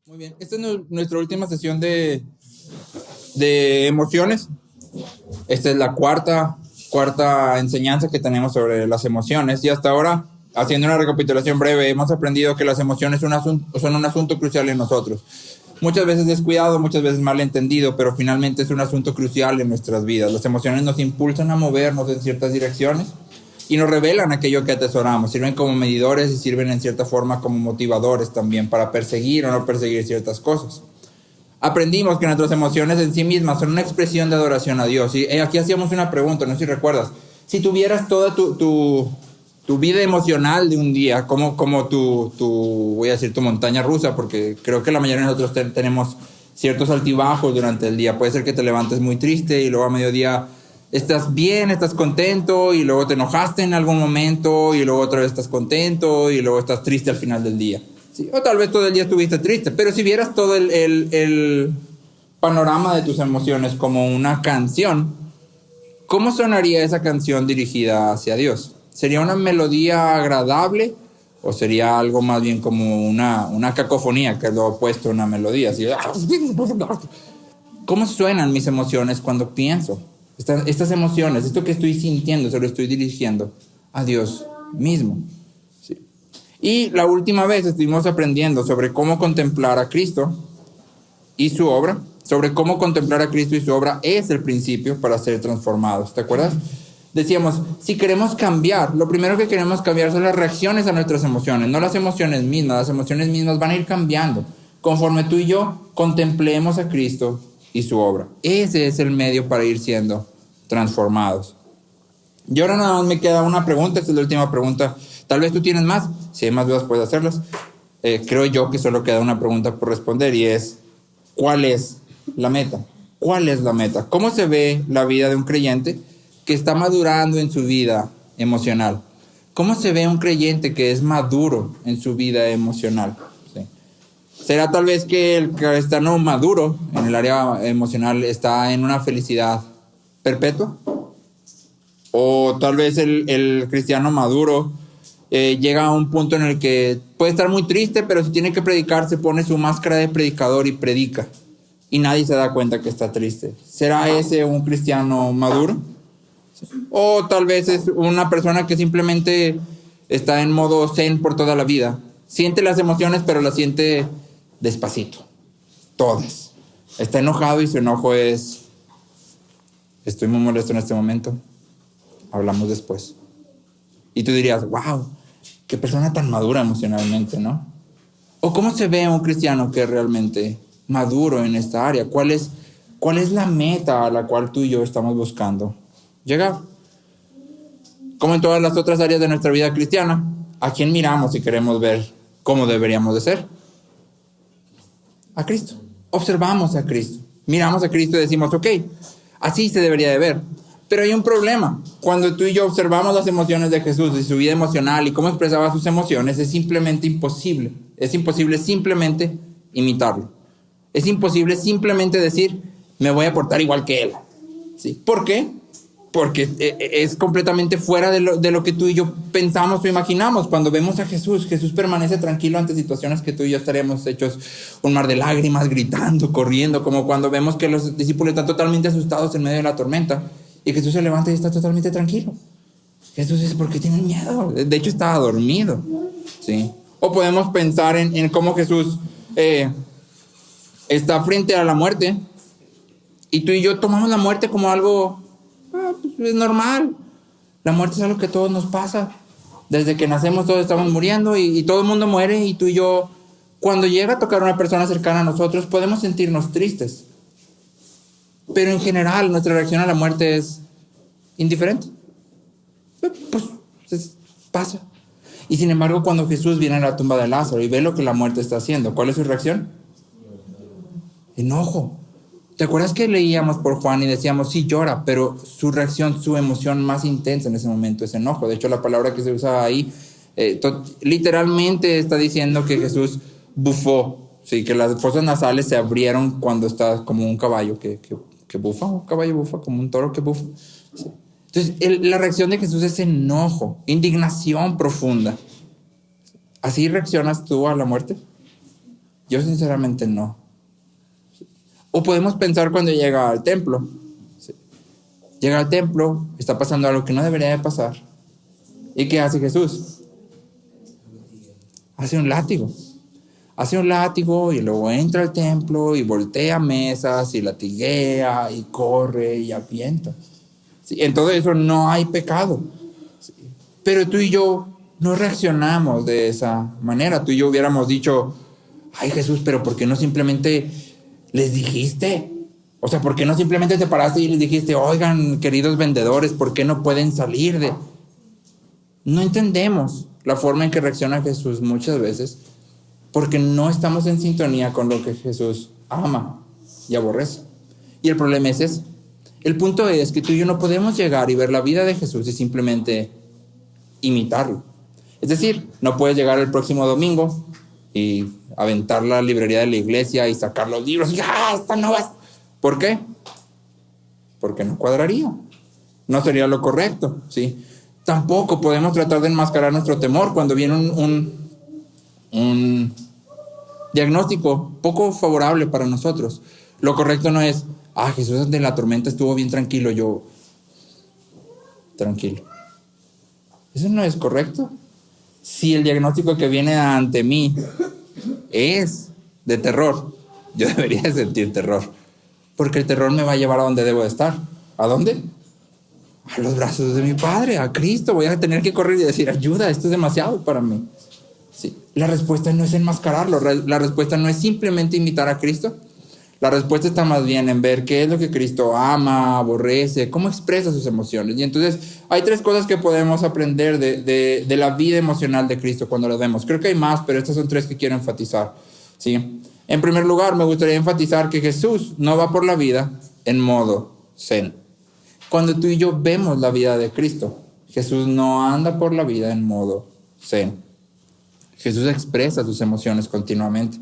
Muy bien, esta es nuestra última sesión de emociones. Esta es la cuarta enseñanza que tenemos sobre las emociones. Y hasta ahora, haciendo una recapitulación breve, hemos aprendido que las emociones son un asunto crucial en nosotros. Muchas veces descuidado, muchas veces mal entendido, pero finalmente es un asunto crucial en nuestras vidas. Las emociones nos impulsan a movernos en ciertas direcciones y nos revelan aquello que atesoramos. Sirven como medidores y sirven en cierta forma como motivadores también para perseguir o no perseguir ciertas cosas. Aprendimos que nuestras emociones en sí mismas son una expresión de adoración a Dios. Y aquí hacíamos una pregunta, no sé si recuerdas. Si tuvieras toda tu vida emocional de un día, como voy a decir, tu montaña rusa, porque creo que la mayoría de nosotros tenemos ciertos altibajos durante el día. Puede ser que te levantes muy triste y luego a mediodía estás bien, estás contento y luego te enojaste en algún momento y luego otra vez estás contento y luego estás triste al final del día. ¿Sí? O tal vez todo el día estuviste triste, pero si vieras todo el panorama de tus emociones como una canción, ¿cómo sonaría esa canción dirigida hacia Dios? ¿Sería una melodía agradable o sería algo más bien como una cacofonía, que es lo opuesto a una melodía? Así, ¿cómo suenan mis emociones cuando pienso? Estas emociones, esto que estoy sintiendo, se lo estoy dirigiendo a Dios mismo. ¿Sí? Y la última vez estuvimos aprendiendo sobre cómo contemplar a Cristo y su obra. Sobre cómo contemplar a Cristo y su obra es el principio para ser transformados. ¿Te acuerdas? Decíamos, si queremos cambiar, lo primero que queremos cambiar son las reacciones a nuestras emociones, no las emociones mismas. Las emociones mismas van a ir cambiando conforme tú y yo contemplemos a Cristo y su obra. Ese es el medio para ir siendo transformados. Y ahora nada más me queda una pregunta, esta es la última pregunta. Tal vez tú tienes más, si hay más dudas puedes hacerlas. Creo yo que solo queda una pregunta por responder y es, ¿cuál es la meta? ¿Cuál es la meta? ¿Cómo se ve la vida de un creyente que está madurando en su vida emocional? ¿Cómo se ve un creyente que es maduro en su vida emocional? ¿Sí? ¿Será tal vez que el cristiano maduro en el área emocional está en una felicidad perpetua? ¿O tal vez el cristiano maduro llega a un punto en el que puede estar muy triste, pero si tiene que predicar se pone su máscara de predicador y predica y nadie se da cuenta que está triste? ¿Será ese un cristiano maduro? O tal vez es una persona que simplemente está en modo zen por toda la vida. Siente las emociones, pero las siente despacito. Todas. Está enojado y su enojo es: estoy muy molesto en este momento. Hablamos después. Y tú dirías, wow, qué persona tan madura emocionalmente, ¿no? ¿O cómo se ve un cristiano que es realmente maduro en esta área? ¿Cuál es la meta a la cual tú y yo estamos buscando llegar? Como en todas las otras áreas de nuestra vida cristiana, ¿a quién miramos si queremos ver cómo deberíamos de ser? A Cristo. Observamos a Cristo. Miramos a Cristo y decimos, ok, así se debería de ver. Pero hay un problema. Cuando tú y yo observamos las emociones de Jesús y su vida emocional y cómo expresaba sus emociones, es simplemente imposible. Es imposible simplemente imitarlo. Es imposible simplemente decir, me voy a portar igual que él. ¿Sí? ¿Por qué? Porque es completamente fuera de lo que tú y yo pensamos o imaginamos. Cuando vemos a Jesús, Jesús permanece tranquilo ante situaciones que tú y yo estaríamos hechos un mar de lágrimas, gritando, corriendo, como cuando vemos que los discípulos están totalmente asustados en medio de la tormenta y Jesús se levanta y está totalmente tranquilo. Jesús dice, ¿por qué tienen miedo? De hecho estaba dormido. ¿Sí? O podemos pensar en cómo Jesús está frente a la muerte y tú y yo tomamos la muerte como algo es normal. La muerte es algo que a todos nos pasa. Desde que nacemos todos estamos muriendo y todo el mundo muere, y tú y yo, cuando llega a tocar a una persona cercana a nosotros, podemos sentirnos tristes. Pero en general nuestra reacción a la muerte es indiferente. Pues pasa. Y sin embargo, cuando Jesús viene a la tumba de Lázaro y ve lo que la muerte está haciendo, ¿cuál es su reacción? Enojo. ¿Te acuerdas que leíamos por Juan y decíamos, sí llora, pero su reacción, su emoción más intensa en ese momento es enojo? De hecho, la palabra que se usa ahí literalmente está diciendo que Jesús bufó, ¿sí? Que las fosas nasales se abrieron cuando está como un caballo que bufa, un caballo bufa, como un toro que bufa. ¿Sí? Entonces, la reacción de Jesús es enojo, indignación profunda. ¿Así reaccionas tú a la muerte? Yo sinceramente no. O podemos pensar cuando llega al templo. Llega al templo, está pasando algo que no debería de pasar. ¿Y qué hace Jesús? Hace un látigo. Hace un látigo y luego entra al templo y voltea mesas y latiguea y corre y avienta. ¿Sí? En todo eso no hay pecado. ¿Sí? Pero tú y yo no reaccionamos de esa manera. Tú y yo hubiéramos dicho, ay Jesús, pero ¿por qué no simplemente les dijiste? O sea, ¿por qué no simplemente te paraste y les dijiste, oigan, queridos vendedores, ¿por qué no pueden salir de...? No entendemos la forma en que reacciona Jesús muchas veces porque no estamos en sintonía con lo que Jesús ama y aborrece. Y el problema es ese. El punto es que tú y yo no podemos llegar y ver la vida de Jesús y simplemente imitarlo. Es decir, no puedes llegar el próximo domingo y aventar la librería de la iglesia y sacar los libros y ¡esta no va! ¿Por qué? Porque no cuadraría. No sería lo correcto, ¿sí? Tampoco podemos tratar de enmascarar nuestro temor cuando viene un diagnóstico poco favorable para nosotros. Lo correcto no es, Jesús ante la tormenta estuvo bien tranquilo, yo tranquilo. Eso no es correcto. Si el diagnóstico que viene ante mí es de terror, yo debería de sentir terror, porque el terror me va a llevar a donde debo de estar. ¿A dónde? A los brazos de mi Padre, a Cristo. Voy a tener que correr y decir, ayuda, esto es demasiado para mí. Sí. La respuesta no es enmascararlo, la respuesta no es simplemente imitar a Cristo. La respuesta está más bien en ver qué es lo que Cristo ama, aborrece, cómo expresa sus emociones. Y entonces hay 3 cosas que podemos aprender de la vida emocional de Cristo cuando lo vemos. Creo que hay más, pero estas son 3 que quiero enfatizar. ¿Sí? En primer lugar, me gustaría enfatizar que Jesús no va por la vida en modo zen. Cuando tú y yo vemos la vida de Cristo, Jesús no anda por la vida en modo zen. Jesús expresa sus emociones continuamente.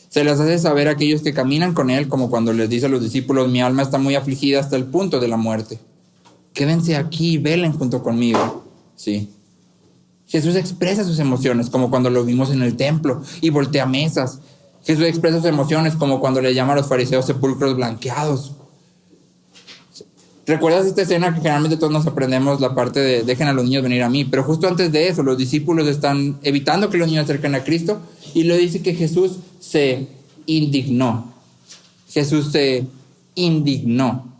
Se las hace saber a aquellos que caminan con Él, como cuando les dice a los discípulos, mi alma está muy afligida hasta el punto de la muerte. Quédense aquí y velen junto conmigo. Sí. Jesús expresa sus emociones, como cuando lo vimos en el templo y voltea mesas. Jesús expresa sus emociones, como cuando le llama a los fariseos sepulcros blanqueados. ¿Recuerdas esta escena que generalmente todos nos aprendemos la parte de dejen a los niños venir a mí? Pero justo antes de eso, los discípulos están evitando que los niños se acerquen a Cristo y le dice que Jesús se indignó. Jesús se indignó.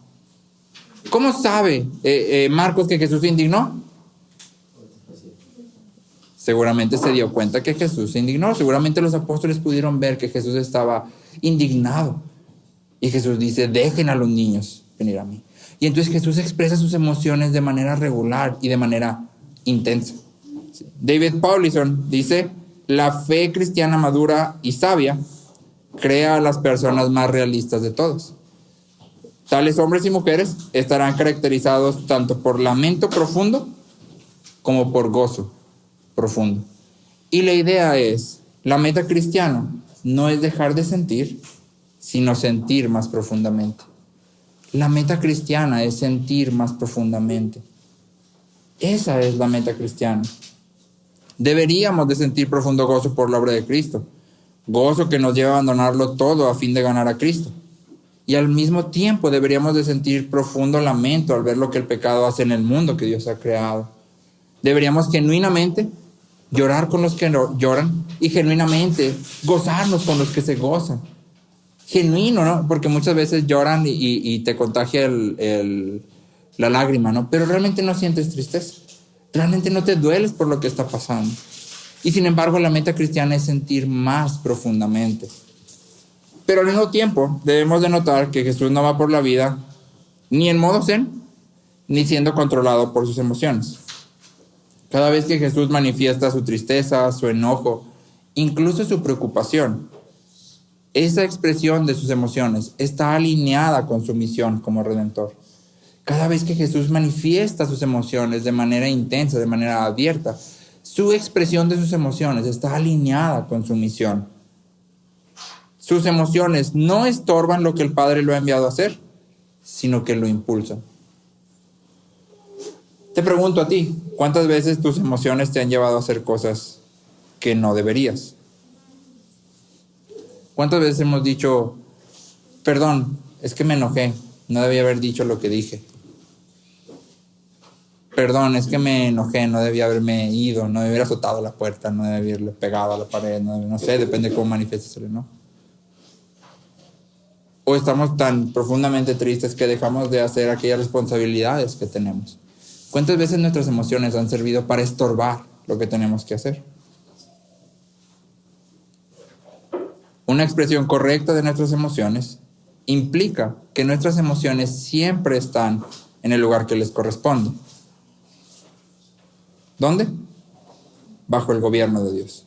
¿Cómo sabe Marcos que Jesús se indignó? Seguramente se dio cuenta que Jesús se indignó. Seguramente los apóstoles pudieron ver que Jesús estaba indignado. Y Jesús dice, dejen a los niños venir a mí. Y entonces Jesús expresa sus emociones de manera regular y de manera intensa. David Paulison dice, la fe cristiana madura y sabia crea a las personas más realistas de todas. Tales hombres y mujeres estarán caracterizados tanto por lamento profundo como por gozo profundo. Y la idea es, la meta cristiana no es dejar de sentir, sino sentir más profundamente. La meta cristiana es sentir más profundamente. Esa es la meta cristiana. Deberíamos de sentir profundo gozo por la obra de Cristo. Gozo que nos lleva a abandonarlo todo a fin de ganar a Cristo. Y al mismo tiempo deberíamos de sentir profundo lamento al ver lo que el pecado hace en el mundo que Dios ha creado. Deberíamos genuinamente llorar con los que lloran y genuinamente gozarnos con los que se gozan. Genuino, ¿no? Porque muchas veces lloran y te contagia la lágrima, ¿no? Pero realmente no sientes tristeza. Realmente no te dueles por lo que está pasando. Y sin embargo, la meta cristiana es sentir más profundamente. Pero al mismo tiempo, debemos de notar que Jesús no va por la vida ni en modo zen, ni siendo controlado por sus emociones. Cada vez que Jesús manifiesta su tristeza, su enojo, incluso su preocupación, esa expresión de sus emociones está alineada con su misión como Redentor. Cada vez que Jesús manifiesta sus emociones de manera intensa, de manera abierta, su expresión de sus emociones está alineada con su misión. Sus emociones no estorban lo que el Padre lo ha enviado a hacer, sino que lo impulsan. Te pregunto a ti, ¿cuántas veces tus emociones te han llevado a hacer cosas que no deberías? ¿Cuántas veces hemos dicho, perdón, es que me enojé, no debía haber dicho lo que dije? Perdón, es que me enojé, no debía haberme ido, no debía haber azotado la puerta, no debía haberle pegado a la pared, no sé, depende de cómo manifiestes el enojo. O estamos tan profundamente tristes que dejamos de hacer aquellas responsabilidades que tenemos. ¿Cuántas veces nuestras emociones han servido para estorbar lo que tenemos que hacer? Una expresión correcta de nuestras emociones implica que nuestras emociones siempre están en el lugar que les corresponde. ¿Dónde? Bajo el gobierno de Dios.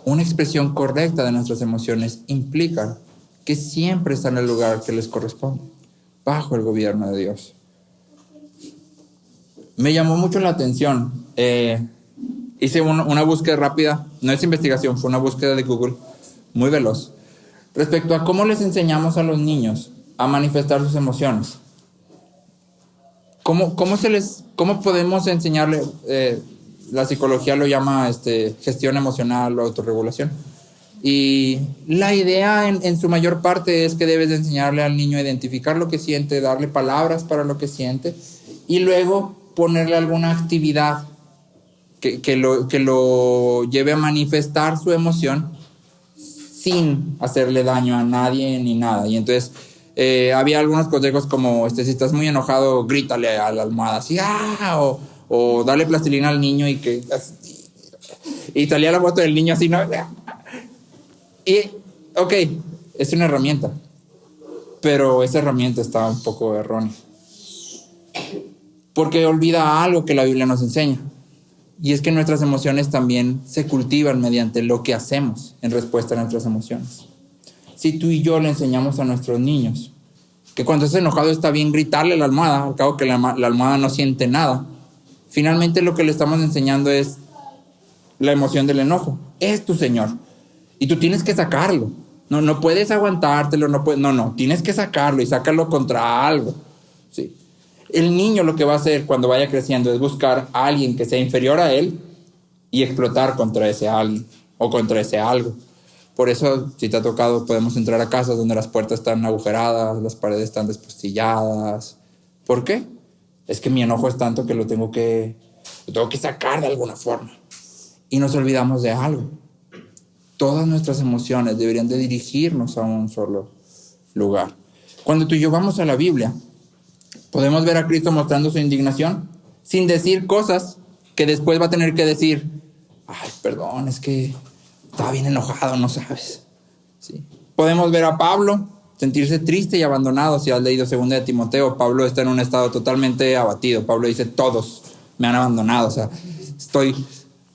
Una expresión correcta de nuestras emociones implica que siempre están en el lugar que les corresponde, bajo el gobierno de Dios. Me llamó mucho la atención. Hice una búsqueda rápida, no es investigación, fue una búsqueda de Google, muy veloz, respecto a cómo les enseñamos a los niños a manifestar sus emociones. ¿Cómo podemos enseñarle? La psicología lo llama gestión emocional o autorregulación. Y la idea en su mayor parte es que debes de enseñarle al niño a identificar lo que siente, darle palabras para lo que siente y luego ponerle alguna actividad que lo lleve a manifestar su emoción sin hacerle daño a nadie ni nada. Y entonces había algunos consejos como, si estás muy enojado, grítale a la almohada así, o dale plastilina al niño y salía la foto del niño así, ¿no? Y, ok, es una herramienta, pero esa herramienta está un poco errónea, porque olvida algo que la Biblia nos enseña, y es que nuestras emociones también se cultivan mediante lo que hacemos en respuesta a nuestras emociones. Si tú y yo le enseñamos a nuestros niños que cuando estás enojado está bien gritarle a la almohada, al cabo que la almohada no siente nada, finalmente lo que le estamos enseñando es la emoción del enojo. Es tu Señor. Y tú tienes que sacarlo. No puedes aguantártelo, no, tienes que sacarlo y sácalo contra algo. ¿Sí? El niño lo que va a hacer cuando vaya creciendo es buscar a alguien que sea inferior a él y explotar contra ese alguien o contra ese algo. Por eso, si te ha tocado, podemos entrar a casas donde las puertas están agujeradas, las paredes están despostilladas. ¿Por qué? Es que mi enojo es tanto que lo tengo que sacar de alguna forma. Y nos olvidamos de algo. Todas nuestras emociones deberían de dirigirnos a un solo lugar. Cuando tú y yo vamos a la Biblia, podemos ver a Cristo mostrando su indignación sin decir cosas que después va a tener que decir, ay, perdón, es que estaba bien enojado, no sabes. ¿Sí? Podemos ver a Pablo sentirse triste y abandonado. Si has leído 2 de Timoteo, Pablo está en un estado totalmente abatido. Pablo dice, todos me han abandonado, o sea, estoy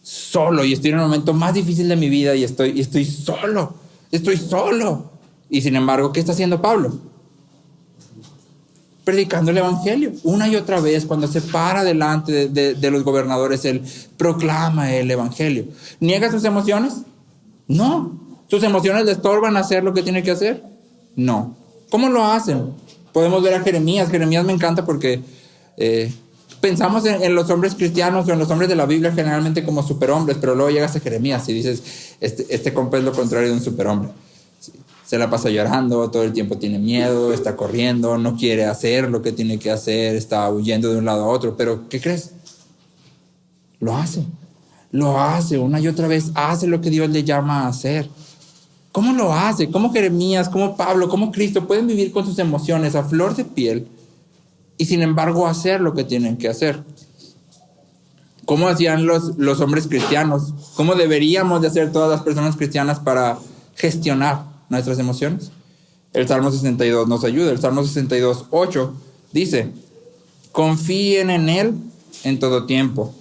solo y estoy en el momento más difícil de mi vida y estoy solo. Y sin embargo, ¿qué está haciendo Pablo? Predicando el evangelio una y otra vez. Cuando se para delante de los gobernadores, él proclama el evangelio. ¿Niega sus emociones? No. ¿Sus emociones le estorban hacer lo que tiene que hacer? No. ¿Cómo lo hacen? Podemos ver a Jeremías. Jeremías me encanta porque pensamos en los hombres cristianos o en los hombres de la Biblia generalmente como superhombres, pero luego llegas a Jeremías y dices, este compa es lo contrario de un superhombre. Sí. Se la pasa llorando, todo el tiempo tiene miedo, está corriendo, no quiere hacer lo que tiene que hacer, está huyendo de un lado a otro. Pero, ¿qué crees? Lo hace una y otra vez, hace lo que Dios le llama a hacer. ¿Cómo lo hace? ¿Cómo Jeremías, cómo Pablo, cómo Cristo pueden vivir con sus emociones a flor de piel y sin embargo hacer lo que tienen que hacer? ¿Cómo hacían los hombres cristianos? ¿Cómo deberíamos de hacer todas las personas cristianas para gestionar nuestras emociones? El Salmo 62 nos ayuda. El Salmo 62, 8 dice, confíen en Él en todo tiempo,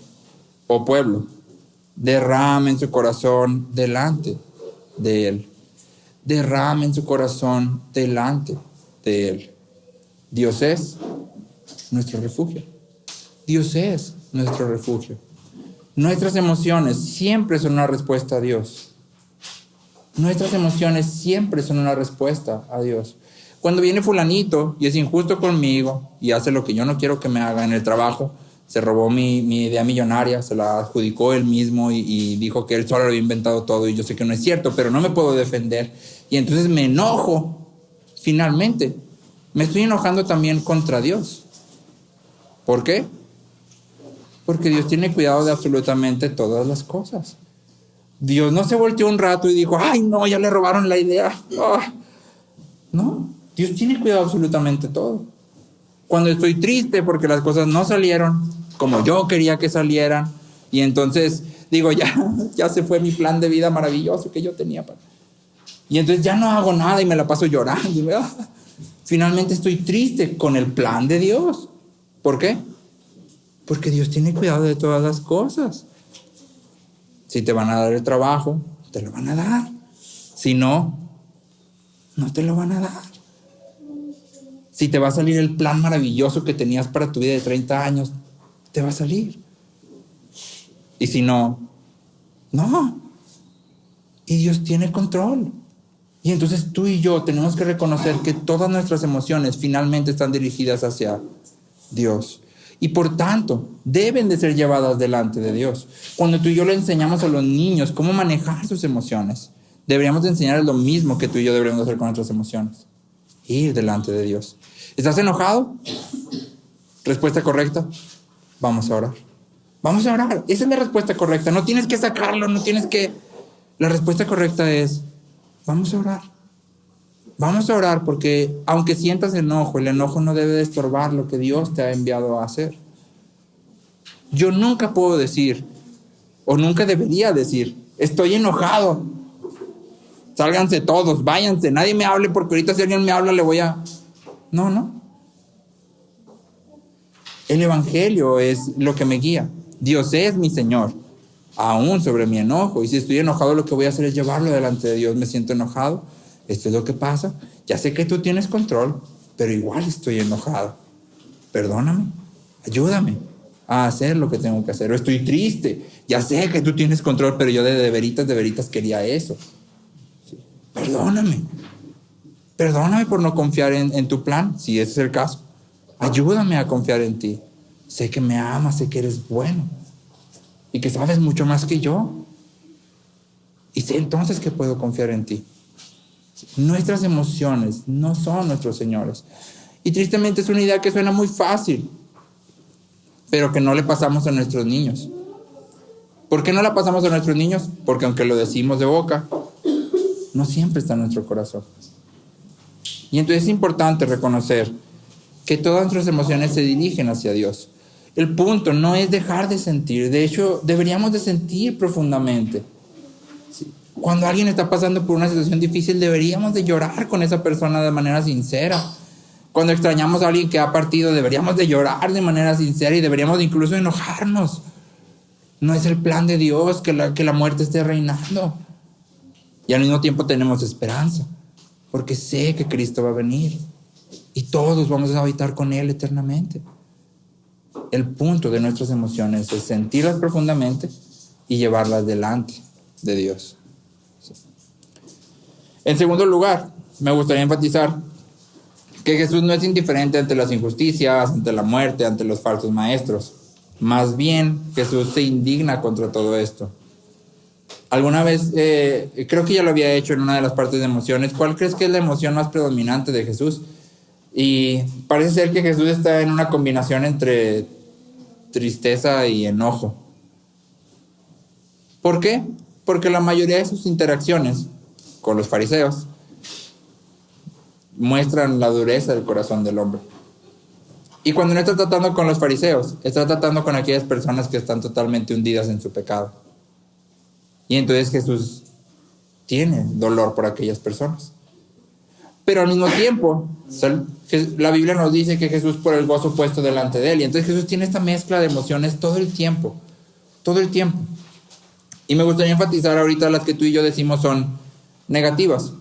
oh pueblo, derramen su corazón delante de Él. Derramen su corazón delante de Él. Dios es nuestro refugio. Dios es nuestro refugio. Nuestras emociones siempre son una respuesta a Dios. Nuestras emociones siempre son una respuesta a Dios. Cuando viene fulanito y es injusto conmigo y hace lo que yo no quiero que me haga en el trabajo, se robó mi idea millonaria, se la adjudicó él mismo y dijo que él solo había inventado todo y yo sé que no es cierto, pero no me puedo defender. y entonces me enojo, finalmente, me estoy enojando también contra Dios. ¿Por qué? Porque Dios tiene cuidado de absolutamente todas las cosas. Dios no se volteó un rato y dijo, ay no, ya le robaron la idea. Oh. No, Dios tiene cuidado de absolutamente todo. Cuando estoy triste porque las cosas no salieron como yo quería que salieran, y entonces digo, ya se fue mi plan de vida maravilloso que yo tenía. Y entonces ya no hago nada y me la paso llorando. Y finalmente estoy triste con el plan de Dios. ¿Por qué? Porque Dios tiene cuidado de todas las cosas. Si te van a dar el trabajo, te lo van a dar. Si no, no te lo van a dar. Si te va a salir el plan maravilloso que tenías para tu vida de 30 años, te va a salir. Y si no, no. Y Dios tiene control. Y entonces tú y yo tenemos que reconocer que todas nuestras emociones finalmente están dirigidas hacia Dios. Y por tanto, deben de ser llevadas delante de Dios. Cuando tú y yo le enseñamos a los niños cómo manejar sus emociones, deberíamos de enseñarles lo mismo que tú y yo deberíamos hacer con nuestras emociones. Ir delante de Dios. ¿Estás enojado? Respuesta correcta. Vamos a orar. Vamos a orar. Esa es la respuesta correcta. No tienes que sacarlo, no tienes que... La respuesta correcta es, vamos a orar. Vamos a orar porque aunque sientas enojo, el enojo no debe de estorbar lo que Dios te ha enviado a hacer. Yo nunca puedo decir, o nunca debería decir, estoy enojado. Sálganse todos, váyanse, nadie me hable porque ahorita si alguien me habla le voy a... No. El Evangelio es lo que me guía. Dios es mi Señor, aún sobre mi enojo. Y si estoy enojado, lo que voy a hacer es llevarlo delante de Dios. Me siento enojado. Esto es lo que pasa. Ya sé que tú tienes control, pero igual estoy enojado. Perdóname, ayúdame a hacer lo que tengo que hacer. O estoy triste. Ya sé que tú tienes control, pero yo de veritas quería eso. Sí. Perdóname por no confiar en tu plan, si ese es el caso. Ayúdame a confiar en ti. Sé que me amas, sé que eres bueno y que sabes mucho más que yo. Y sé entonces que puedo confiar en ti. Nuestras emociones no son nuestros señores. Y tristemente es una idea que suena muy fácil, pero que no le pasamos a nuestros niños. ¿Por qué no la pasamos a nuestros niños? Porque aunque lo decimos de boca, no siempre está en nuestro corazón. Y entonces es importante reconocer que todas nuestras emociones se dirigen hacia Dios. El punto no es dejar de sentir. De hecho, deberíamos de sentir profundamente. Cuando alguien está pasando por una situación difícil, deberíamos de llorar con esa persona de manera sincera. Cuando extrañamos a alguien que ha partido, deberíamos de llorar de manera sincera y deberíamos de incluso enojarnos. No es el plan de Dios que la muerte esté reinando. Y al mismo tiempo tenemos esperanza, porque sé que Cristo va a venir y todos vamos a habitar con Él eternamente. El punto de nuestras emociones es sentirlas profundamente y llevarlas delante de Dios. En segundo lugar, me gustaría enfatizar que Jesús no es indiferente ante las injusticias, ante la muerte, ante los falsos maestros. Más bien, Jesús se indigna contra todo esto. Alguna vez, creo que ya lo había hecho en una de las partes de emociones. ¿Cuál crees que es la emoción más predominante de Jesús? Y parece ser que Jesús está en una combinación entre tristeza y enojo. ¿Por qué? Porque la mayoría de sus interacciones con los fariseos muestran la dureza del corazón del hombre. Y cuando no está tratando con los fariseos, está tratando con aquellas personas que están totalmente hundidas en su pecado. Y entonces Jesús tiene dolor por aquellas personas. Pero al mismo tiempo, la Biblia nos dice que Jesús por el gozo puesto delante de él. Y entonces Jesús tiene esta mezcla de emociones todo el tiempo. Todo el tiempo. Y me gustaría enfatizar ahorita las que tú y yo decimos son negativas.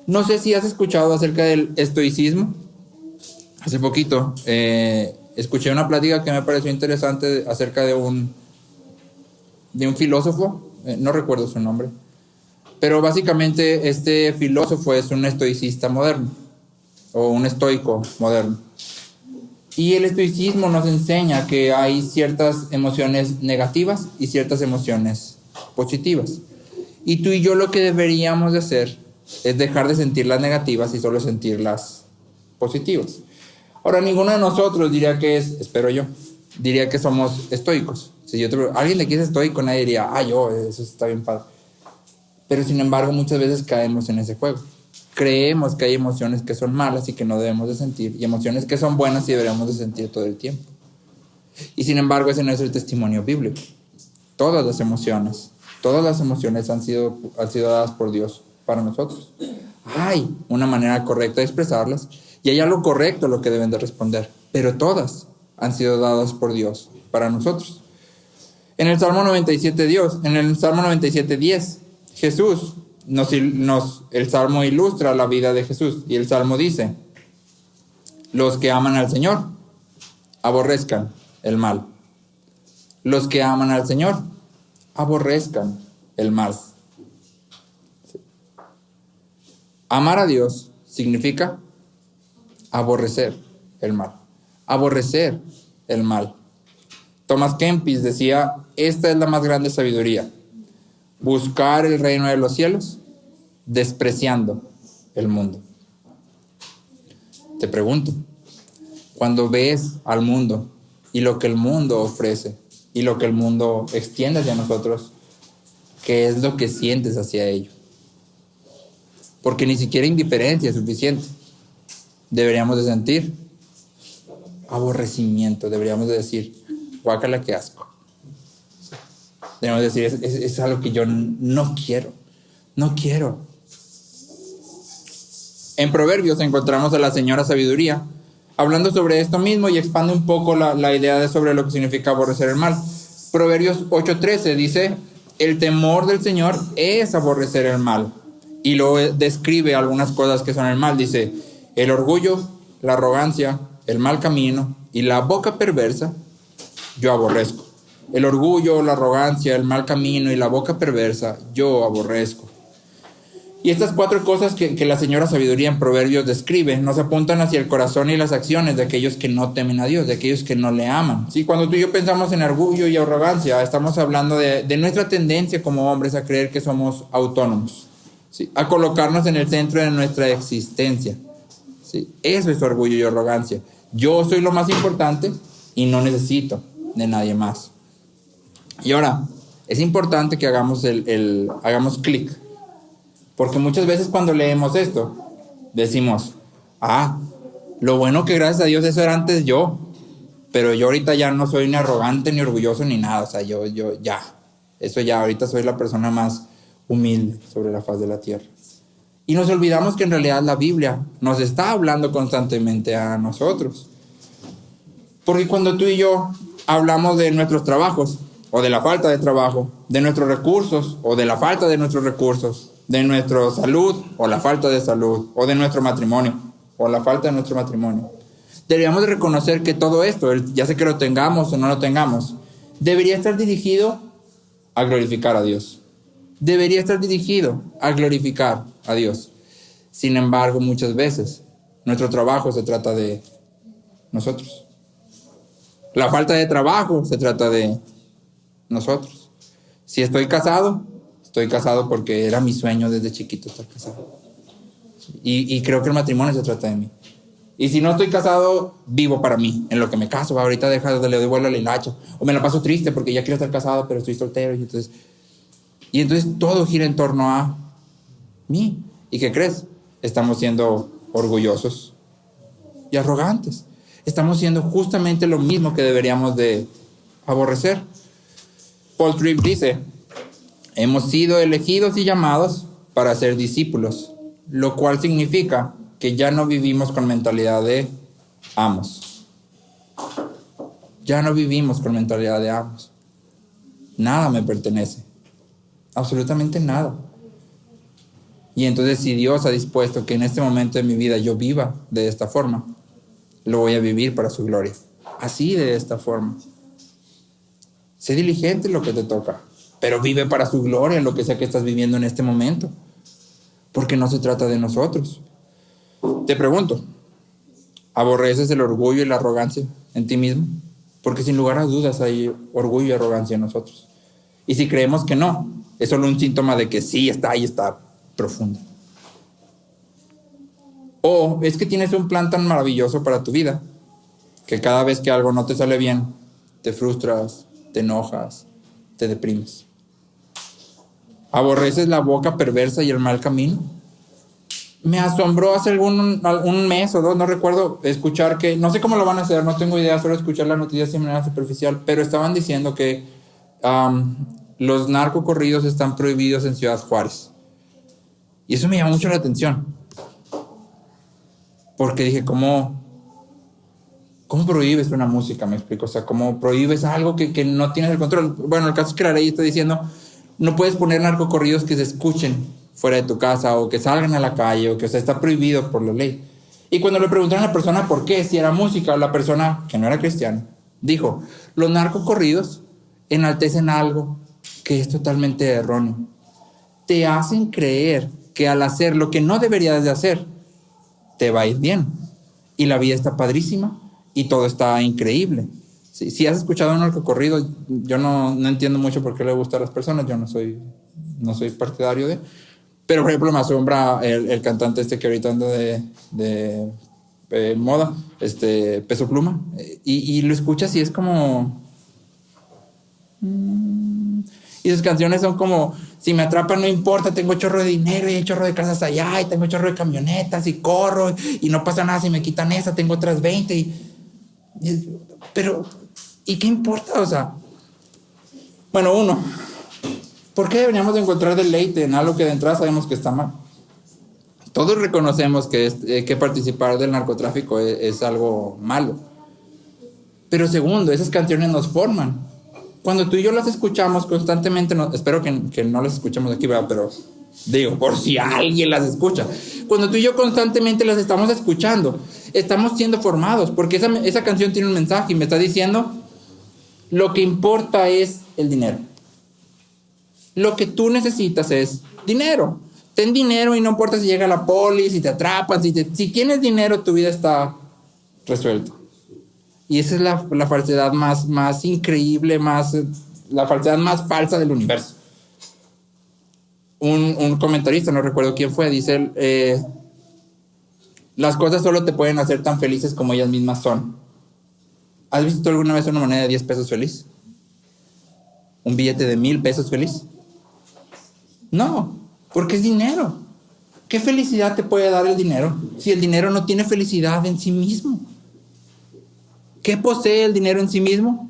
No sé si has escuchado acerca del estoicismo. Hace poquito escuché una plática que me pareció interesante acerca de un filósofo. No recuerdo su nombre. Pero básicamente este filósofo es un estoicista moderno, o un estoico moderno. Y el estoicismo nos enseña que hay ciertas emociones negativas y ciertas emociones positivas. Y tú y yo lo que deberíamos de hacer es dejar de sentir las negativas y solo sentir las positivas. Ahora, ninguno de nosotros diría que espero yo, diría que somos estoicos. Si yo alguien de aquí es estoico, nadie diría, eso está bien padre. Pero sin embargo, muchas veces caemos en ese juego. Creemos que hay emociones que son malas y que no debemos de sentir, y emociones que son buenas y deberíamos de sentir todo el tiempo. Y sin embargo, ese no es el testimonio bíblico. Todas las emociones han sido dadas por Dios para nosotros. Hay una manera correcta de expresarlas y hay algo correcto a lo que deben de responder, pero todas han sido dadas por Dios para nosotros. En el Salmo 97:10, Jesús el Salmo ilustra la vida de Jesús y el Salmo dice: los que aman al Señor aborrezcan el mal. Los que aman al Señor aborrezcan el mal. Sí. Amar a Dios significa aborrecer el mal. Aborrecer el mal. Thomas Kempis decía: esta es la más grande sabiduría. Buscar el reino de los cielos despreciando el mundo. Te pregunto, cuando ves al mundo y lo que el mundo ofrece y lo que el mundo extiende hacia nosotros, ¿qué es lo que sientes hacia ello? Porque ni siquiera indiferencia es suficiente. Deberíamos de sentir aborrecimiento, deberíamos de decir: guácala, qué asco. Debemos decir, es algo que yo no quiero. En Proverbios encontramos a la señora Sabiduría hablando sobre esto mismo y expande un poco la idea sobre lo que significa aborrecer el mal. Proverbios 8:13 dice: el temor del Señor es aborrecer el mal. Y luego describe algunas cosas que son el mal. Dice: el orgullo, la arrogancia, el mal camino y la boca perversa yo aborrezco. El orgullo, la arrogancia, el mal camino y la boca perversa yo aborrezco. Y estas 4 cosas que la señora Sabiduría en Proverbios describe nos apuntan hacia el corazón y las acciones de aquellos que no temen a Dios, de aquellos que no le aman. ¿Sí? Cuando tú y yo pensamos en orgullo y arrogancia, estamos hablando de nuestra tendencia como hombres a creer que somos autónomos, ¿sí? A colocarnos en el centro de nuestra existencia, ¿sí? Eso es orgullo y arrogancia. Yo soy lo más importante y no necesito de nadie más. Y ahora, es importante que hagamos hagamos clic. Porque muchas veces cuando leemos esto, decimos: lo bueno que gracias a Dios eso era antes yo. Pero yo ahorita ya no soy ni arrogante, ni orgulloso, ni nada. O sea, yo ahorita soy la persona más humilde sobre la faz de la tierra. Y nos olvidamos que en realidad la Biblia nos está hablando constantemente a nosotros. Porque cuando tú y yo hablamos de nuestros trabajos, o de la falta de trabajo, de nuestros recursos, o de la falta de nuestros recursos, de nuestra salud, o la falta de salud, o de nuestro matrimonio, o la falta de nuestro matrimonio, deberíamos de reconocer que todo esto, ya sea que lo tengamos o no lo tengamos, debería estar dirigido a glorificar a Dios. Debería estar dirigido a glorificar a Dios. Sin embargo, muchas veces nuestro trabajo se trata de nosotros. La falta de trabajo se trata de nosotros. Si estoy casado porque era mi sueño desde chiquito estar casado. Y creo que el matrimonio se trata de mí. Y si no estoy casado, vivo para mí, en lo que me caso. Ahorita le doy vuelo a la hilacha. O me la paso triste porque ya quiero estar casado, pero estoy soltero. Y entonces todo gira en torno a mí. ¿Y qué crees? Estamos siendo orgullosos y arrogantes. Estamos siendo justamente lo mismo que deberíamos de aborrecer. Paul Tripp dice: hemos sido elegidos y llamados para ser discípulos, lo cual significa que ya no vivimos con mentalidad de amos. Ya no vivimos con mentalidad de amos. Nada me pertenece. Absolutamente nada. Y entonces, si Dios ha dispuesto que en este momento de mi vida yo viva de esta forma, lo voy a vivir para su gloria. Así, de esta forma. Sé diligente en lo que te toca, pero vive para su gloria en lo que sea que estás viviendo en este momento. Porque no se trata de nosotros. Te pregunto, ¿aborreces el orgullo y la arrogancia en ti mismo? Porque sin lugar a dudas hay orgullo y arrogancia en nosotros. Y si creemos que no, es solo un síntoma de que sí está ahí, está profundo. O es que tienes un plan tan maravilloso para tu vida que cada vez que algo no te sale bien, te frustras, te enojas, te deprimes. ¿Aborreces la boca perversa y el mal camino? Me asombró hace un mes o dos, no recuerdo, escuchar que, no sé cómo lo van a hacer, no tengo idea, solo escuchar la noticia de manera superficial, pero estaban diciendo que los narcocorridos están prohibidos en Ciudad Juárez. Y eso me llamó mucho la atención. Porque dije, ¿cómo prohíbes una música? Me explico, o sea, ¿cómo prohíbes algo que no tienes el control? Bueno, el caso es que la ley está diciendo, no puedes poner narcocorridos que se escuchen fuera de tu casa o que salgan a la calle o que, o sea, está prohibido por la ley. Y cuando le preguntaron a la persona por qué, si era música, la persona, que no era cristiana, dijo, los narcocorridos enaltecen algo que es totalmente erróneo. Te hacen creer que al hacer lo que no deberías de hacer, te va a ir bien. Y la vida está padrísima y todo está increíble. Si has escuchado un narcocorrido, yo no entiendo mucho por qué le gusta a las personas, yo no soy partidario de... Pero, por ejemplo, me asombra el cantante que ahorita anda de moda, Peso Pluma, y lo escuchas y es como... Y sus canciones son como, si me atrapan no importa, tengo chorro de dinero y hay chorro de casas allá y tengo chorro de camionetas y corro y no pasa nada si me quitan esa, tengo otras 20 pero, ¿y qué importa? O sea, bueno, uno, ¿por qué deberíamos de encontrar deleite en algo que de entrada sabemos que está mal? Todos reconocemos que participar del narcotráfico es algo malo. Pero segundo, esas canciones nos forman. Cuando tú y yo las escuchamos constantemente, espero que no las escuchemos aquí, ¿verdad? Pero digo, por si alguien las escucha. Cuando tú y yo constantemente las estamos escuchando, estamos siendo formados, porque esa canción tiene un mensaje y me está diciendo, lo que importa es el dinero. Lo que tú necesitas es dinero. Ten dinero y no importa si llega la poli, si te atrapan, si tienes dinero, tu vida está resuelta. Y esa es la falsedad más increíble, la falsedad más falsa del universo. Un comentarista, no recuerdo quién fue, dice, las cosas solo te pueden hacer tan felices como ellas mismas son. ¿Has visto alguna vez una moneda de 10 pesos feliz? ¿Un billete de 1,000 pesos feliz? No, porque es dinero. ¿Qué felicidad te puede dar el dinero si el dinero no tiene felicidad en sí mismo? ¿Qué posee el dinero en sí mismo?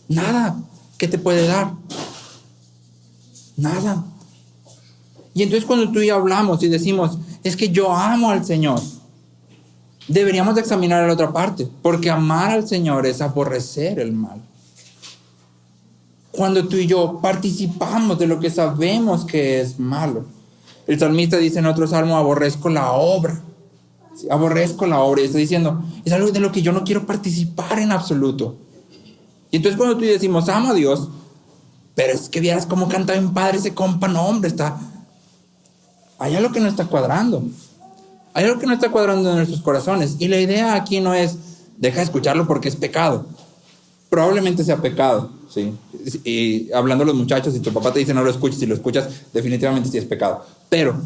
Nada. ¿Qué te puede dar? Nada. Y entonces cuando tú y yo hablamos y decimos, es que yo amo al Señor, deberíamos de examinar la otra parte, porque amar al Señor es aborrecer el mal. Cuando tú y yo participamos de lo que sabemos que es malo. El salmista dice en otro salmo, aborrezco la obra. Aborrezco la obra, y está diciendo, es algo de lo que yo no quiero participar en absoluto. Y entonces cuando tú y yo decimos, amo a Dios, pero es que vieras cómo canta bien padre ese compa, no hombre, hay algo que no está cuadrando. Hay algo que no está cuadrando en nuestros corazones. Y la idea aquí no es, deja de escucharlo porque es pecado. Probablemente sea pecado, ¿sí? Y hablando a los muchachos, si tu papá te dice no lo escuches, si lo escuchas, definitivamente sí es pecado. Pero,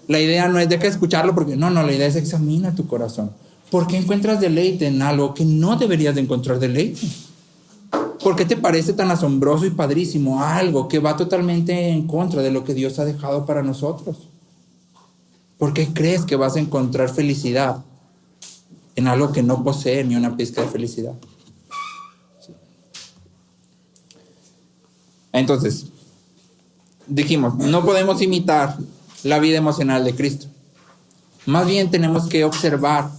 la idea no es deja de escucharlo porque no, la idea es examina tu corazón. ¿Por qué encuentras deleite en algo que no deberías de encontrar deleite? ¿Por qué te parece tan asombroso y padrísimo algo que va totalmente en contra de lo que Dios ha dejado para nosotros? ¿Por qué crees que vas a encontrar felicidad en algo que no posee ni una pizca de felicidad? Sí. Entonces, dijimos, no podemos imitar la vida emocional de Cristo. Más bien tenemos que observar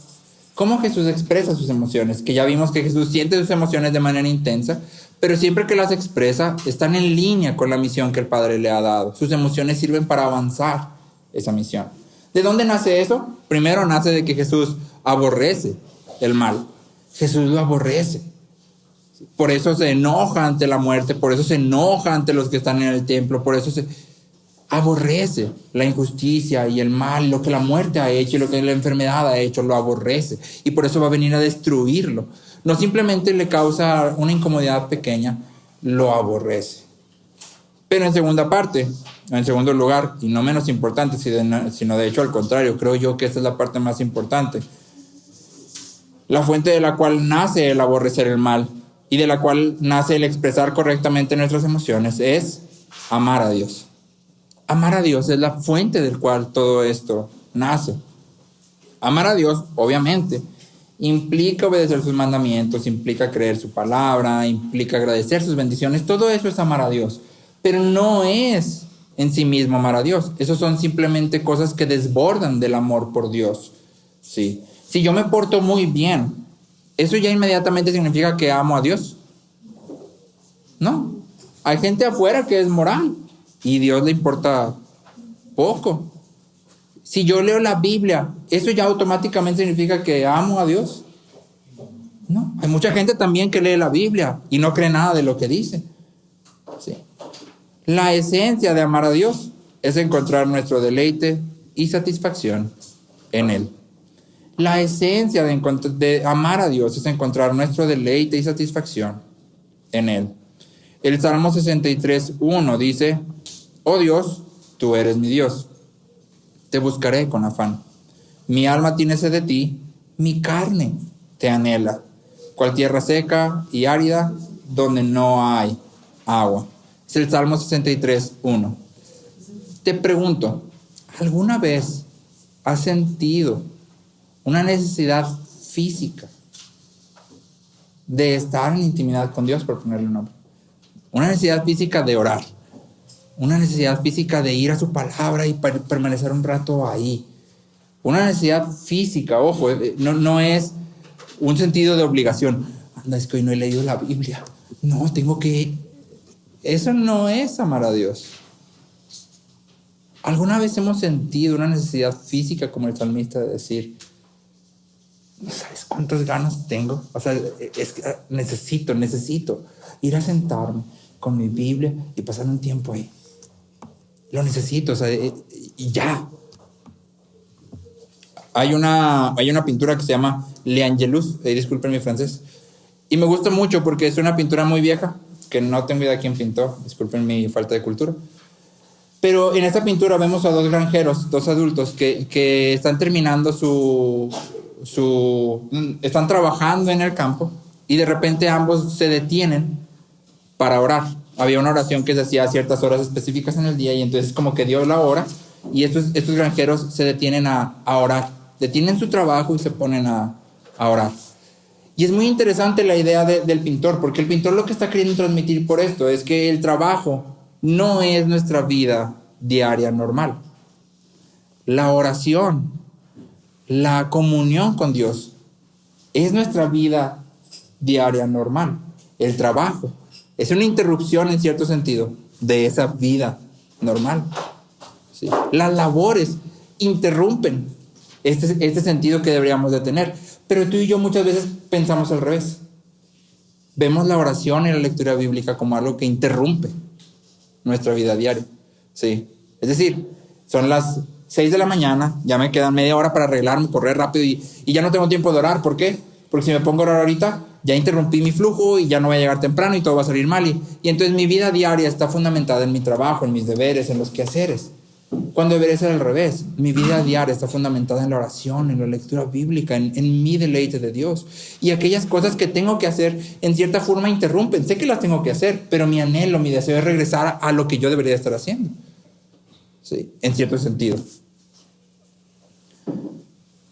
cómo Jesús expresa sus emociones, que ya vimos que Jesús siente sus emociones de manera intensa, pero siempre que las expresa están en línea con la misión que el Padre le ha dado. Sus emociones sirven para avanzar esa misión. ¿De dónde nace eso? Primero nace de que Jesús aborrece el mal. Jesús lo aborrece. Por eso se enoja ante la muerte, por eso se enoja ante los que están en el templo, por eso se aborrece la injusticia y el mal, lo que la muerte ha hecho y lo que la enfermedad ha hecho, lo aborrece. Y por eso va a venir a destruirlo. No simplemente le causa una incomodidad pequeña, lo aborrece. Pero en segundo lugar, y no menos importante, sino de hecho al contrario, creo yo que esta es la parte más importante. La fuente de la cual nace el aborrecer el mal y de la cual nace el expresar correctamente nuestras emociones es amar a Dios. Amar a Dios es la fuente del cual todo esto nace. Amar a Dios, obviamente, implica obedecer sus mandamientos, implica creer su palabra, implica agradecer sus bendiciones. Todo eso es amar a Dios. Pero no es en sí mismo amar a Dios. Esos son simplemente cosas que desbordan del amor por Dios. Sí. Si yo me porto muy bien, ¿eso ya inmediatamente significa que amo a Dios? No. Hay gente afuera que es moral y Dios le importa poco. Si yo leo la Biblia, ¿eso ya automáticamente significa que amo a Dios? No. Hay mucha gente también que lee la Biblia y no cree nada de lo que dice. Sí. La esencia de amar a Dios es encontrar nuestro deleite y satisfacción en Él. La esencia de amar a Dios es encontrar nuestro deleite y satisfacción en Él. El Salmo 63:1 dice: oh Dios, tú eres mi Dios. Te buscaré con afán. Mi alma tiene sed de ti, mi carne te anhela. Cual tierra seca y árida donde no hay agua. Es el Salmo 63:1. Te pregunto, ¿alguna vez has sentido una necesidad física de estar en intimidad con Dios, por ponerle un nombre? Una necesidad física de orar. Una necesidad física de ir a su palabra y permanecer un rato ahí. Una necesidad física, ojo, no es un sentido de obligación. Anda, es que hoy no he leído la Biblia. No, tengo que... Eso no es amar a Dios. ¿Alguna vez hemos sentido una necesidad física como el salmista de decir, no sabes cuántas ganas tengo? O sea, es que necesito ir a sentarme con mi Biblia y pasar un tiempo ahí. Lo necesito, o sea, y ya. Hay una pintura que se llama L'Angelus, disculpen mi francés, y me gusta mucho porque es una pintura muy vieja, que no tengo idea quién pintó, disculpen mi falta de cultura. Pero en esta pintura vemos a dos granjeros, dos adultos, que están terminando están trabajando en el campo y de repente ambos se detienen para orar. Había una oración que se hacía a ciertas horas específicas en el día y entonces como que dio la hora y estos granjeros se detienen a orar. Detienen su trabajo y se ponen a orar. Y es muy interesante la idea del pintor, porque el pintor lo que está queriendo transmitir por esto es que el trabajo no es nuestra vida diaria normal. La oración, la comunión con Dios, es nuestra vida diaria normal. El trabajo es una interrupción en cierto sentido de esa vida normal. ¿Sí? Las labores interrumpen este sentido que deberíamos de tener. Pero tú y yo muchas veces pensamos al revés. Vemos la oración y la lectura bíblica como algo que interrumpe nuestra vida diaria. ¿Sí? Es decir, son las 6 de la mañana, ya me quedan media hora para arreglarme, correr rápido y ya no tengo tiempo de orar. ¿Por qué? Porque si me pongo a orar ahorita, ya interrumpí mi flujo y ya no voy a llegar temprano y todo va a salir mal. Y entonces mi vida diaria está fundamentada en mi trabajo, en mis deberes, en los quehaceres. Cuando debería ser al revés. Mi vida diaria está fundamentada en la oración, en la lectura bíblica, en mi deleite de Dios. Y aquellas cosas que tengo que hacer, en cierta forma interrumpen. Sé que las tengo que hacer, pero mi anhelo, mi deseo es regresar a lo que yo debería estar haciendo. Sí, en cierto sentido.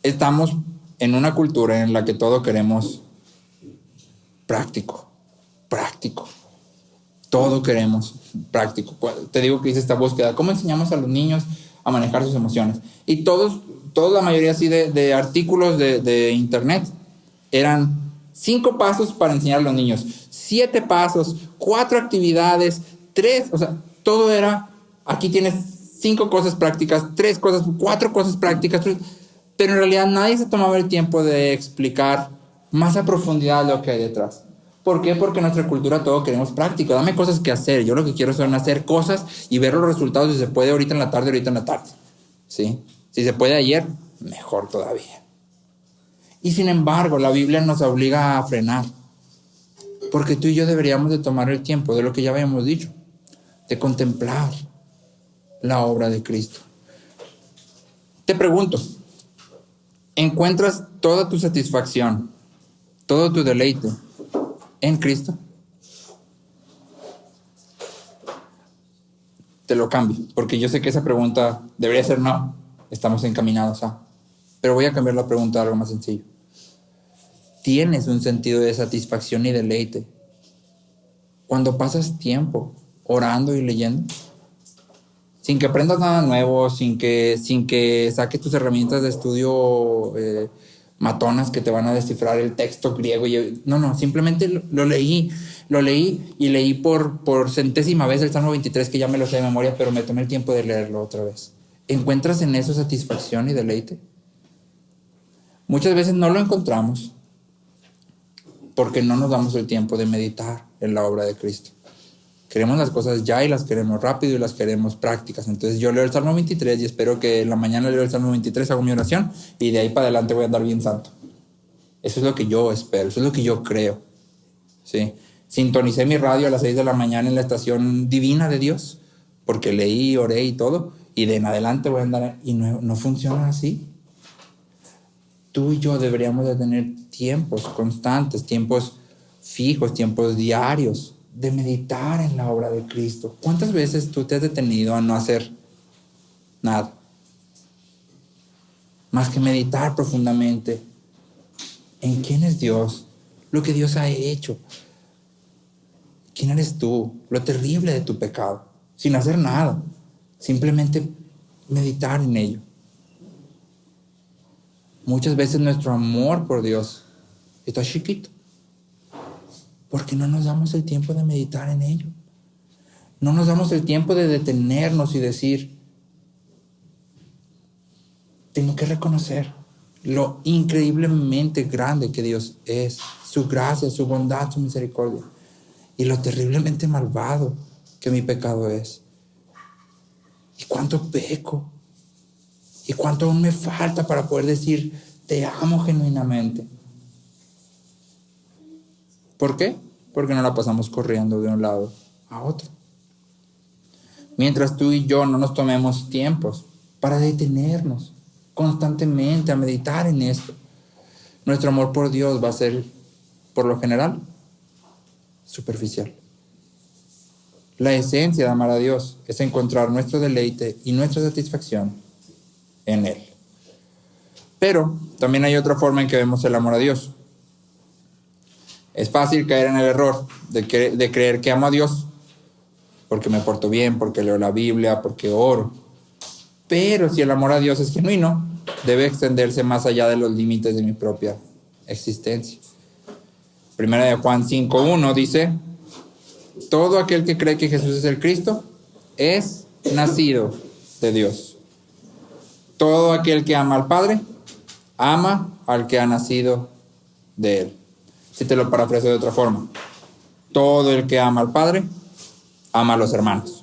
Estamos en una cultura en la que todo queremos práctico. Todo queremos práctico. Te digo que hice esta búsqueda. ¿Cómo enseñamos a los niños a manejar sus emociones? Y toda la mayoría así de artículos de internet eran 5 pasos para enseñar a los niños, 7 pasos, 4 actividades, 3, o sea, todo era, aquí tienes 5 cosas prácticas, 3 cosas, 4 cosas prácticas, pero en realidad nadie se tomaba el tiempo de explicar más a profundidad lo que hay detrás. ¿Por qué? Porque en nuestra cultura todo queremos práctico. Dame cosas que hacer. Yo lo que quiero son hacer cosas y ver los resultados si se puede ahorita en la tarde. ¿Sí? Si se puede ayer, mejor todavía. Y sin embargo, la Biblia nos obliga a frenar. Porque tú y yo deberíamos de tomar el tiempo de lo que ya habíamos dicho. de contemplar la obra de Cristo. Te pregunto, ¿encuentras toda tu satisfacción, todo tu deleite en Cristo? Te lo cambio, porque yo sé que esa pregunta debería ser no, estamos encaminados a. Pero voy a cambiar la pregunta a algo más sencillo. ¿Tienes un sentido de satisfacción y deleite cuando pasas tiempo orando y leyendo? Sin que aprendas nada nuevo, sin que saques tus herramientas de estudio matonas que te van a descifrar el texto griego. No, simplemente lo leí y leí por centésima vez el Salmo 23, que ya me lo sé de memoria, pero me tomé el tiempo de leerlo otra vez. ¿Encuentras en eso satisfacción y deleite? Muchas veces no lo encontramos porque no nos damos el tiempo de meditar en la obra de Cristo. Queremos las cosas ya y las queremos rápido y las queremos prácticas. Entonces yo leo el Salmo 23 y espero que en la mañana leo el Salmo 23, hago mi oración y de ahí para adelante voy a andar bien santo. Eso es lo que yo espero, eso es lo que yo creo. ¿Sí? Sintonicé mi radio a las 6 de la mañana en la estación divina de Dios porque leí, oré y todo, y de en adelante voy a andar, y no funciona así. Tú y yo deberíamos de tener tiempos constantes, tiempos fijos, tiempos diarios de meditar en la obra de Cristo. ¿Cuántas veces tú te has detenido a no hacer nada más que meditar profundamente en quién es Dios, lo que Dios ha hecho, quién eres tú, lo terrible de tu pecado, sin hacer nada, simplemente meditar en ello? Muchas veces nuestro amor por Dios está chiquito porque no nos damos el tiempo de meditar en ello. No nos damos el tiempo de detenernos y decir, tengo que reconocer lo increíblemente grande que Dios es, su gracia, su bondad, su misericordia, y lo terriblemente malvado que mi pecado es. Y cuánto peco. Y cuánto aún me falta para poder decir, te amo genuinamente. ¿Por qué? Porque no la pasamos corriendo de un lado a otro. Mientras tú y yo no nos tomemos tiempos para detenernos constantemente a meditar en esto, nuestro amor por Dios va a ser, por lo general, superficial. La esencia de amar a Dios es encontrar nuestro deleite y nuestra satisfacción en Él. Pero también hay otra forma en que vemos el amor a Dios. Es fácil caer en el error de creer que amo a Dios porque me porto bien, porque leo la Biblia, porque oro. Pero si el amor a Dios es genuino, debe extenderse más allá de los límites de mi propia existencia. Primera de Juan 5:1 dice, todo aquel que cree que Jesús es el Cristo es nacido de Dios. Todo aquel que ama al Padre, ama al que ha nacido de Él. Si te lo parafraseo de otra forma, todo el que ama al Padre, ama a los hermanos.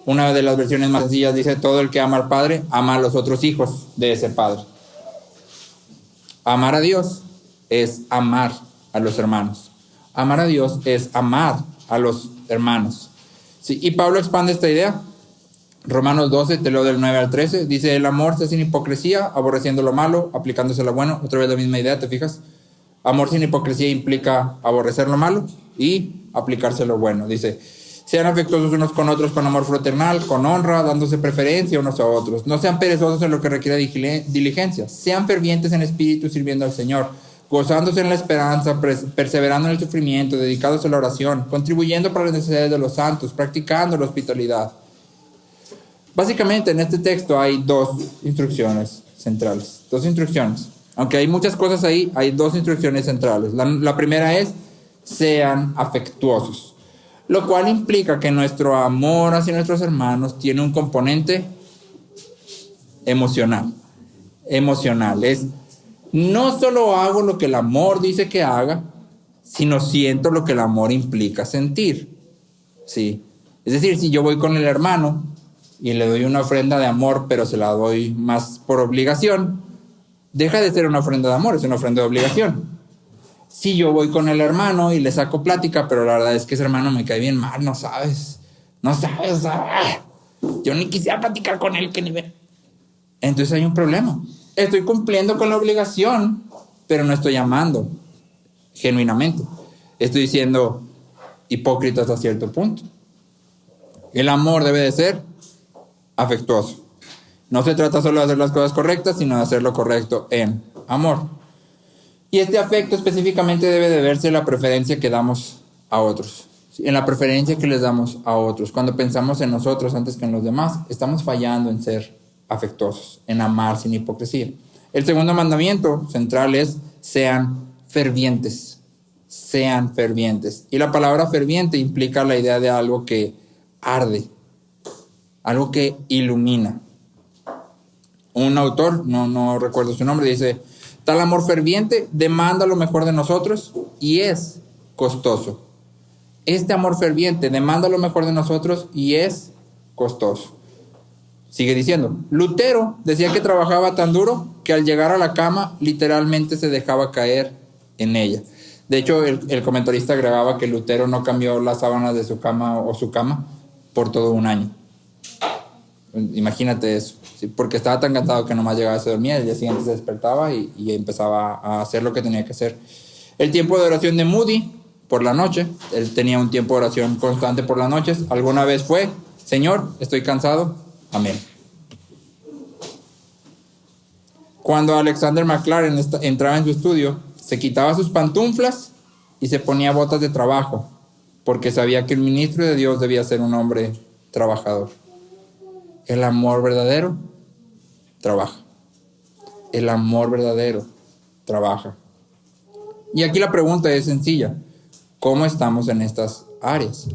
Una de las versiones más sencillas dice, todo el que ama al Padre, ama a los otros hijos de ese Padre. Amar a Dios es amar a los hermanos. Amar a Dios es amar a los hermanos. Sí, y Pablo expande esta idea. Romanos 12, te leo del 9 al 13, dice, el amor se sin hipocresía, aborreciendo lo malo, aplicándose lo bueno. Otra vez la misma idea, ¿te fijas? Amor sin hipocresía implica aborrecer lo malo y aplicarse lo bueno. Dice, sean afectuosos unos con otros con amor fraternal, con honra, dándose preferencia unos a otros. No sean perezosos en lo que requiere diligencia. Sean fervientes en espíritu sirviendo al Señor, gozándose en la esperanza, perseverando en el sufrimiento, dedicados a la oración, contribuyendo para las necesidades de los santos, practicando la hospitalidad. Básicamente en este texto hay dos instrucciones centrales. Dos instrucciones. Aunque hay muchas cosas ahí, hay dos instrucciones centrales. La primera es, sean afectuosos. Lo cual implica que nuestro amor hacia nuestros hermanos tiene un componente emocional. Es, no solo hago lo que el amor dice que haga, sino siento lo que el amor implica sentir. ¿Sí? Es decir, si yo voy con el hermano y le doy una ofrenda de amor, pero se la doy más por obligación, deja de ser una ofrenda de amor, es una ofrenda de obligación. Si yo voy con el hermano y le saco plática, pero la verdad es que ese hermano me cae bien mal, no sabes. No sabes, yo ni quisiera platicar con él, que ni ve. Entonces hay un problema. Estoy cumpliendo con la obligación, pero no estoy amando genuinamente. Estoy siendo hipócrita hasta cierto punto. El amor debe de ser afectuoso. No se trata solo de hacer las cosas correctas, sino de hacer lo correcto en amor. Y este afecto específicamente debe de verse en la preferencia que damos a otros. En la preferencia que les damos a otros. Cuando pensamos en nosotros antes que en los demás, estamos fallando en ser afectuosos, en amar sin hipocresía. El segundo mandamiento central es: sean fervientes. Sean fervientes. Y la palabra ferviente implica la idea de algo que arde, algo que ilumina. Un autor, no recuerdo su nombre, dice: tal amor ferviente demanda lo mejor de nosotros y es costoso. Este amor ferviente demanda lo mejor de nosotros y es costoso. Sigue diciendo: Lutero decía que trabajaba tan duro que al llegar a la cama literalmente se dejaba caer en ella. De hecho, el comentarista agregaba que Lutero no cambió las sábanas de su cama o su cama por todo un año. Imagínate eso, ¿sí? Porque estaba tan cansado que nomás llegaba, se dormía, el día siguiente se despertaba y empezaba a hacer lo que tenía que hacer. El tiempo de oración de Moody por la noche, él tenía un tiempo de oración constante por las noches. Alguna vez fue: Señor, estoy cansado, amén. Cuando Alexander Maclaren entraba en su estudio, se quitaba sus pantuflas y se ponía botas de trabajo, porque sabía que el ministro de Dios debía ser un hombre trabajador. El amor verdadero trabaja. El amor verdadero trabaja. Y aquí la pregunta es sencilla: ¿cómo estamos en estas áreas?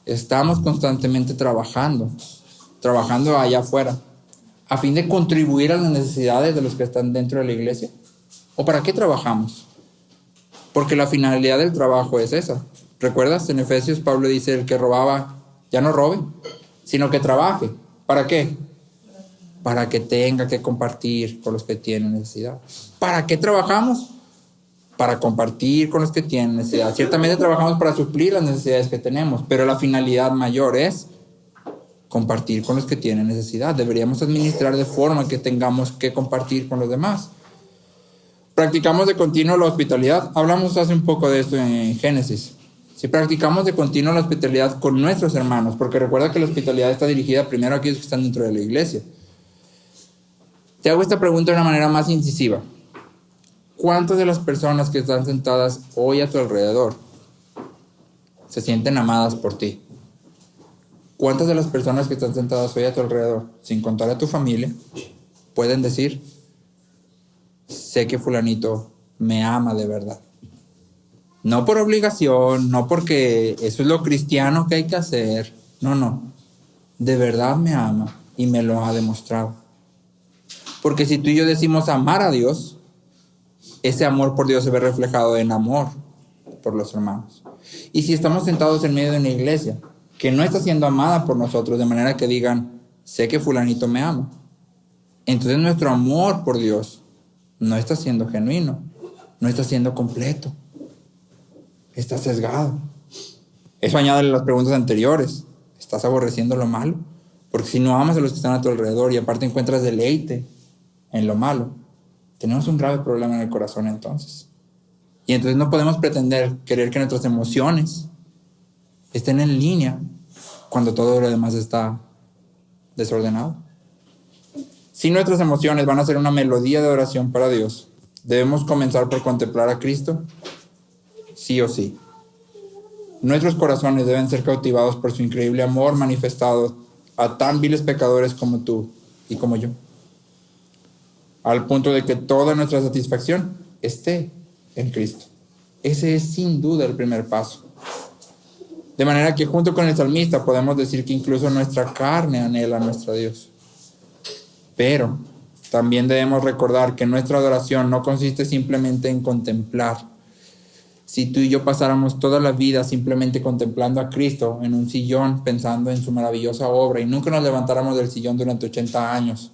Estamos constantemente trabajando allá afuera, a fin de contribuir a las necesidades de los que están dentro de la iglesia. ¿O para qué trabajamos? Porque la finalidad del trabajo es esa. ¿Recuerdas? En Efesios Pablo dice: el que robaba ya no robe, sino que trabaje. ¿Para qué? Para que tenga que compartir con los que tienen necesidad. ¿Para qué trabajamos? Para compartir con los que tienen necesidad. Ciertamente trabajamos para suplir las necesidades que tenemos, pero la finalidad mayor es compartir con los que tienen necesidad. Deberíamos administrar de forma que tengamos que compartir con los demás. Practicamos de continuo la hospitalidad. Hablamos hace un poco de esto en Génesis. Si practicamos de continuo la hospitalidad con nuestros hermanos, porque recuerda que la hospitalidad está dirigida primero a aquellos que están dentro de la iglesia. Te hago esta pregunta de una manera más incisiva. ¿Cuántas de las personas que están sentadas hoy a tu alrededor se sienten amadas por ti? ¿Cuántas de las personas que están sentadas hoy a tu alrededor, sin contar a tu familia, pueden decir: sé que fulanito me ama de verdad? No por obligación, no porque eso es lo cristiano que hay que hacer. No. De verdad me ama y me lo ha demostrado. Porque si tú y yo decimos amar a Dios, ese amor por Dios se ve reflejado en amor por los hermanos. Y si estamos sentados en medio de una iglesia que no está siendo amada por nosotros, de manera que digan: sé que fulanito me ama, entonces nuestro amor por Dios no está siendo genuino, no está siendo completo, está sesgado. Eso añade a las preguntas anteriores: ¿estás aborreciendo lo malo? Porque si no amas a los que están a tu alrededor y aparte encuentras deleite en lo malo, tenemos un grave problema en el corazón entonces. Y entonces no podemos pretender querer que nuestras emociones estén en línea cuando todo lo demás está desordenado. Si nuestras emociones van a ser una melodía de oración para Dios, debemos comenzar por contemplar a Cristo, sí o sí. Nuestros corazones deben ser cautivados por su increíble amor manifestado a tan viles pecadores como tú y como yo, al punto de que toda nuestra satisfacción esté en Cristo. Ese es sin duda el primer paso. De manera que junto con el salmista podemos decir que incluso nuestra carne anhela a nuestro Dios. Pero también debemos recordar que nuestra adoración no consiste simplemente en contemplar. Si tú y yo pasáramos toda la vida simplemente contemplando a Cristo en un sillón, pensando en su maravillosa obra, y nunca nos levantáramos del sillón durante 80 años,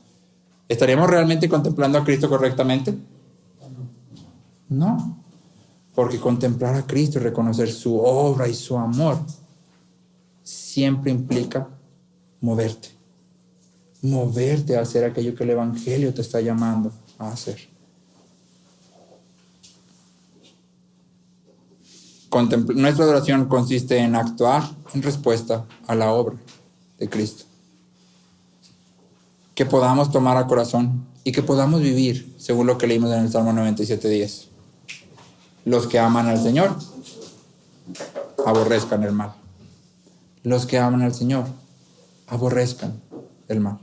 ¿estaríamos realmente contemplando a Cristo correctamente? No, porque contemplar a Cristo y reconocer su obra y su amor siempre implica moverte. Moverte a hacer aquello que el Evangelio te está llamando a hacer. Nuestra adoración consiste en actuar en respuesta a la obra de Cristo. Que podamos tomar a corazón y que podamos vivir según lo que leímos en el Salmo 97:10. Los que aman al Señor aborrezcan el mal. Los que aman al Señor aborrezcan el mal.